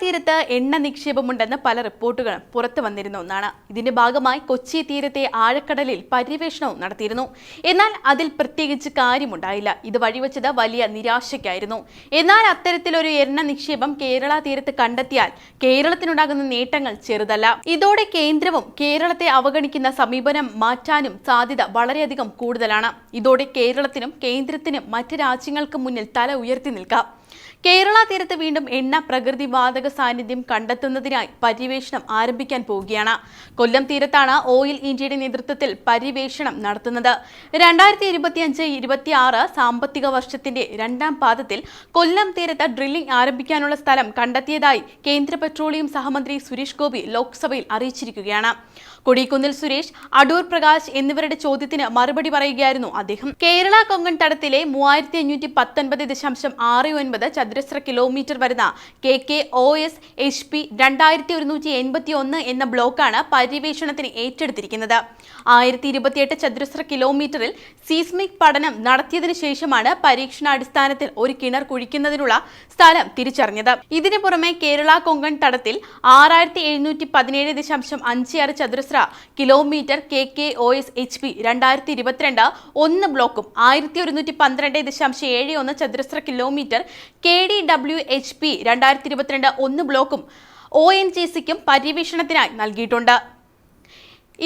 തീരത്ത് എണ്ണ നിക്ഷേപമുണ്ടെന്ന് പല റിപ്പോർട്ടുകളും പുറത്തു വന്നിരുന്ന ഒന്നാണ്. ഇതിന്റെ ഭാഗമായി കൊച്ചി തീരത്തെ ആഴക്കടലിൽ പര്യവേഷണവും നടത്തിയിരുന്നു. എന്നാൽ അതിൽ പ്രത്യേകിച്ച് കാര്യമുണ്ടായില്ല. ഇത് വഴിവെച്ചത് വലിയ നിരാശയ്ക്കായിരുന്നു. എന്നാൽ അത്തരത്തിലൊരു എണ്ണ നിക്ഷേപം കേരള തീരത്ത് കണ്ടെത്തിയാൽ കേരളത്തിനുണ്ടാകുന്ന നേട്ടങ്ങൾ ചെറുതല്ല. ഇതോടെ കേന്ദ്രവും കേരളത്തെ അവഗണിക്കുന്ന സമീപനം മാറ്റാനും സാധ്യത വളരെയധികം കൂടുതലാണ്. ഇതോടെ കേരളത്തിനും കേന്ദ്രത്തിനും മറ്റ് രാജ്യങ്ങൾക്ക് മുന്നിൽ തല ഉയർത്തി നിൽക്കാം. കേരള തീരത്ത് വീണ്ടും എണ്ണ പ്രകൃതിവാതക സാന്നിധ്യം കണ്ടെത്തുന്നതിനായി പര്യവേഷണം ആരംഭിക്കാൻ പോവുകയാണ്. കൊല്ലം തീരത്താണ് ഓയിൽ ഇന്ത്യയുടെ നേതൃത്വത്തിൽ പര്യവേഷണം നടത്തുന്നത്. 2025-26 സാമ്പത്തിക വർഷത്തിന്റെ രണ്ടാം പാദത്തിൽ കൊല്ലം തീരത്ത് ഡ്രില്ലിംഗ് ആരംഭിക്കാനുള്ള സ്ഥലം കണ്ടെത്തിയതായി കേന്ദ്ര പെട്രോളിയം സഹമന്ത്രി സുരേഷ് ഗോപി ലോക്സഭയിൽ അറിയിച്ചിരിക്കുകയാണ്. കൊടിക്കുന്നിൽ സുരേഷ്, അടൂർ പ്രകാശ് എന്നിവരുടെ ചോദ്യത്തിന് മറുപടി പറയുകയായിരുന്നു അദ്ദേഹം. കേരള കൊങ്കൺ തടത്തിലെ 3519.69 ചതുരശ്ര കിലോമീറ്റർ വരുന്ന KKOS HP 2181 എന്ന ബ്ലോക്കാണ് പര്യവേഷണത്തിന് ഏറ്റെടുത്തിരിക്കുന്നത്. 1028 ചതുരശ്ര കിലോമീറ്ററിൽ സീസ്മിക് പഠനം നടത്തിയതിനു ശേഷമാണ് പരീക്ഷണാടിസ്ഥാനത്തിൽ ഒരു കിണർ കുഴിക്കുന്നതിനുള്ള സ്ഥലം തിരിച്ചറിഞ്ഞത്. ഇതിനു പുറമെ കേരള കൊങ്കൺ തടത്തിൽ 6717.56 ചതുരശ്ര കിലോമീറ്റർ KKOS HP 2022 1 ബ്ലോക്കും 1112.71 ചതുരശ്ര കിലോമീറ്റർ KDWHP 2022 1 ബ്ലോക്കും ONGCക്കും പര്യവേഷണത്തിനായി നൽകിയിട്ടുണ്ട്.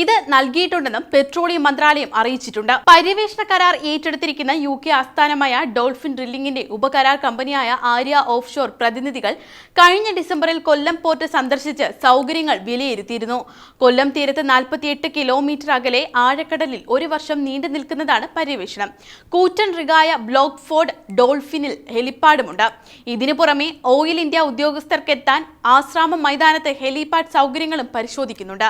ഇത് നൽകിയിട്ടുണ്ടെന്നും പെട്രോളിയം മന്ത്രാലയം അറിയിച്ചിട്ടുണ്ട്. പര്യവേഷണ കരാർ ഏറ്റെടുത്തിരിക്കുന്ന UK ആസ്ഥാനമായ ഡോൾഫിൻ ഡ്രില്ലിംഗിന്റെ ഉപകരാർ കമ്പനിയായ ആര്യ ഓഫ് ഷോർ പ്രതിനിധികൾ കഴിഞ്ഞ ഡിസംബറിൽ കൊല്ലം പോർട്ട് സന്ദർശിച്ച് സൗകര്യങ്ങൾ വിലയിരുത്തിയിരുന്നു. കൊല്ലം തീരത്ത് 48 കിലോമീറ്റർ അകലെ ആഴക്കടലിൽ ഒരു വർഷം നീണ്ടു നിൽക്കുന്നതാണ് പര്യവേഷണം. കൂറ്റൻ റിഗായ ബ്ലോക്ക് ഫോർഡ് ഡോൾഫിനിൽ ഹെലിപ്പാഡുമുണ്ട്. ഇതിനു പുറമെ ഓയിൽ ഇന്ത്യ ഉദ്യോഗസ്ഥർക്ക് എത്താൻ ആശ്രാമം മൈതാനത്ത് ഹെലിപാഡ് സൗകര്യങ്ങളും പരിശോധിക്കുന്നുണ്ട്.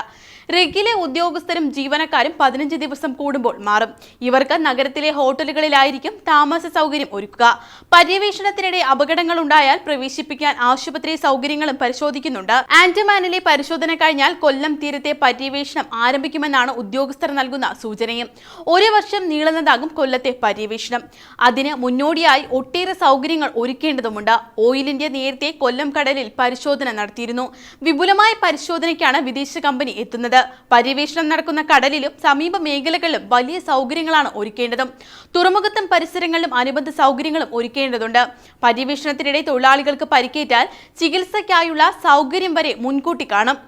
റിഗിലെ ഉദ്യോഗസ്ഥരും ജീവനക്കാരും 15 ദിവസം കൂടുമ്പോൾ മാറും. ഇവർക്ക് നഗരത്തിലെ ഹോട്ടലുകളിലായിരിക്കും താമസ സൗകര്യം ഒരുക്കുക. പര്യവേഷണത്തിനിടെ അപകടങ്ങൾ ഉണ്ടായാൽ പ്രവേശിപ്പിക്കാൻ ആശുപത്രി സൗകര്യങ്ങളും പരിശോധിക്കുന്നുണ്ട്. ആൻഡമാനിലെ പരിശോധന കഴിഞ്ഞാൽ കൊല്ലം തീരത്തെ പര്യവേഷണം ആരംഭിക്കുമെന്നാണ് ഉദ്യോഗസ്ഥർ നൽകുന്ന സൂചനയും. ഒരു വർഷം നീളുന്നതാകും കൊല്ലത്തെ പര്യവേഷണം. അതിന് മുന്നോടിയായി ഒട്ടേറെ സൗകര്യങ്ങൾ ഒരുക്കേണ്ടതുണ്ട്. ഓയിൽ ഇന്ത്യ നേരത്തെ കൊല്ലം കടലിൽ പരിശോധന നടത്തിയിരുന്നു. വിപുലമായ പരിശോധനയ്ക്കാണ് വിദേശ കമ്പനി എത്തുന്നത്. പര്യവേഷണം നടക്കുന്ന കടലിലും സമീപ മേഖലകളിലും വലിയ സൗകര്യങ്ങളാണ് ഒരുക്കേണ്ടതും. തുറമുഖത്തും പരിസരങ്ങളിലും അനുബന്ധ സൗകര്യങ്ങളും ഒരുക്കേണ്ടതുണ്ട്. പര്യവേഷണത്തിനിടെ തൊഴിലാളികൾക്ക് പരിക്കേറ്റാൽ ചികിത്സയ്ക്കായുള്ള സൗകര്യം വരെ മുൻകൂട്ടി കാണും.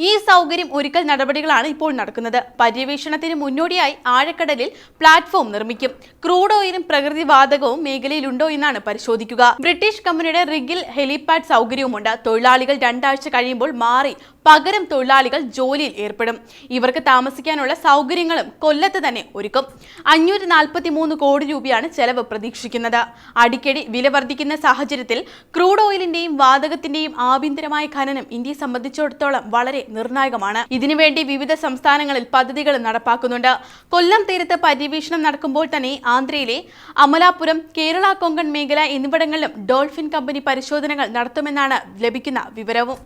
ഈ സൗകര്യം ഒരുക്കൽ നടപടികളാണ് ഇപ്പോൾ നടക്കുന്നത്. പര്യവേഷണത്തിന് മുന്നോടിയായി ആഴക്കടലിൽ പ്ലാറ്റ്ഫോം നിർമ്മിക്കും. ക്രൂഡ് ഓയിലും പ്രകൃതിവാതകവും മേഖലയിലുണ്ടോ എന്നാണ് പരിശോധിക്കുക. ബ്രിട്ടീഷ് കമ്പനിയുടെ റിഗിൽ ഹെലിപാഡ് സൗകര്യവുമുണ്ട്. തൊഴിലാളികൾ 2 ആഴ്ച കഴിയുമ്പോൾ മാറി പകരം തൊഴിലാളികൾ ജോലിയിൽ ഏർപ്പെടും. ഇവർക്ക് താമസിക്കാനുള്ള സൗകര്യങ്ങളും കൊല്ലത്ത് തന്നെ ഒരുക്കും. 543 കോടി രൂപയാണ് ചെലവ് പ്രതീക്ഷിക്കുന്നത്. അടിക്കടി വില വർദ്ധിക്കുന്ന സാഹചര്യത്തിൽ ക്രൂഡ് ഓയിലിന്റെയും വാതകത്തിന്റെയും ആഭ്യന്തരമായ ഖനനം ഇന്ത്യയെ സംബന്ധിച്ചിടത്തോളം വളരെ നിർണായകമാണ്. ഇതിനുവേണ്ടി വിവിധ സംസ്ഥാനങ്ങളിൽ പദ്ധതികൾ നടപ്പാക്കുന്നുണ്ട്. കൊല്ലം തീരത്ത് പര്യവേഷണം നടക്കുമ്പോൾ തന്നെ ആന്ധ്രയിലെ അമലാപുരം, കേരള കൊങ്കൺ മേഖല എന്നിവിടങ്ങളിലും ഡോൾഫിൻ കമ്പനി പരിശോധനകൾ നടത്തുമെന്നാണ് ലഭിക്കുന്ന വിവരവും.